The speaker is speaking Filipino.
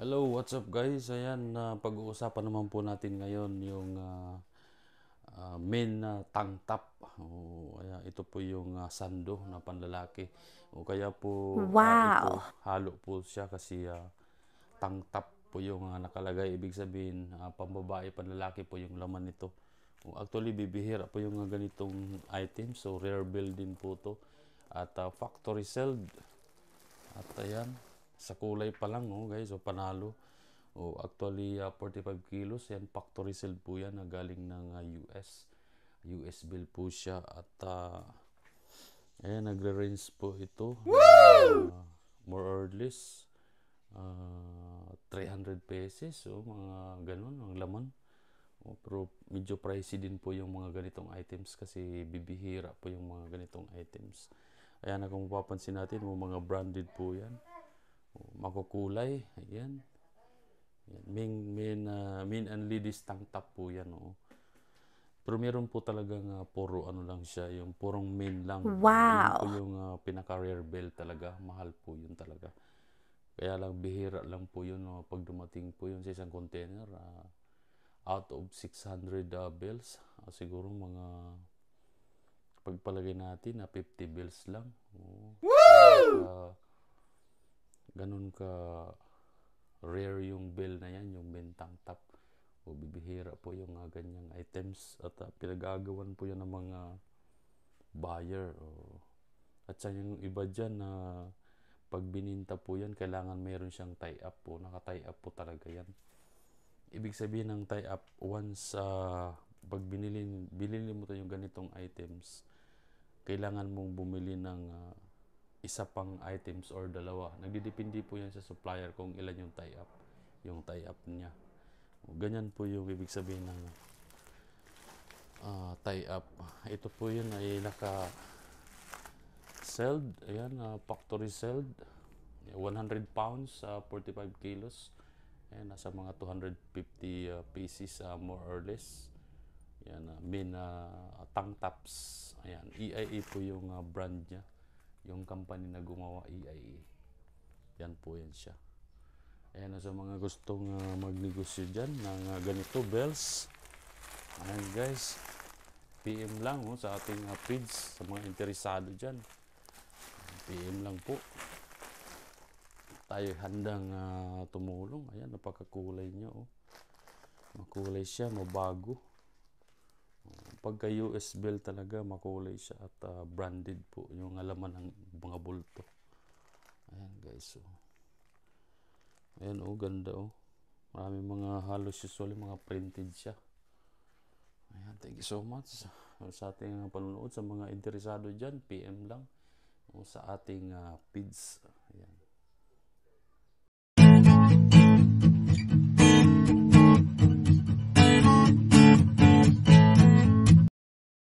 Hello, what's up guys? Ayan, pag-uusapan naman po natin ngayon yung main na tank top. Ayan, ito po yung sando na panlalaki. Kaya po ito Wow. halo po siya kasi tank top po yung nakalagay. Ibig sabihin, pambabae, panlalaki po yung laman nito. Actually, bibihira po yung ganitong item. So, rare build din po to. At factory sold. At ayan, sa kulay pa lang guys, panalo. Actually, 45 kilos. Yan, factory sale po yan na galing ng US. US bill po siya. At ayan, nagre-range po ito. More or less 300 pesos. Mga ganun ang laman. Pero medyo pricey din po yung mga ganitong items kasi bibihira po yung mga ganitong items. Ayan, kung mapapansin natin, mga branded po yan. Makukulay. Ayan. Yan. Main and ladies tank top po yan. Pero meron po talagang puro ano lang siya, yung purong main lang. Yun po Wow. yung pinaka-rare belt talaga. Mahal po yun talaga. Kaya lang bihira lang po yun pag dumating po yun sa isang container. Out of 600 bells, siguro mga pagpalagay natin na 50 bells lang. Ganun ka rare yung bell na yan, yung bentang top. Bibihira po yung ganyang items at pinagagawan po yan ng mga buyer. At sa yung iba dyan na pag bininta po yan, kailangan meron siyang tie-up po. Naka-tie up po talaga yan. Ibig sabihin ng tie-up, once pag binili mo to yung ganitong items, kailangan mong bumili ng isa pang items or dalawa. Nagdidepende po yan sa supplier kung ilan yung tie-up niya. Ganyan po yung ibig sabihin ng tie-up. Ito po yun ay naka-seld. Ayan, factory seld. 100 pounds, 45 kilos. Ayan, nasa mga 250 pieces more or less. Ayan, main tank tops. Ayan, EIA po yung brand niya. Yung company na gumawa, EIA. Yan po yan siya. Ayan, sa mga gustong magnegosyo dyan ng ganito, bells. Ayan guys, PM lang sa ating page sa mga interesado dyan. PM lang po. Tayo handang tumulong. Ayan, napakakulay niya. Makulay siya, mabago. Pagka US bell talaga, makulay siya at branded po yung alaman ng mga bulto. Ayan guys. Ayan ganda Maraming mga halos usually mga printed siya. Ayan, thank you so much sa ating panunood. Sa mga interesado dyan, PM lang sa ating feeds. Ayan.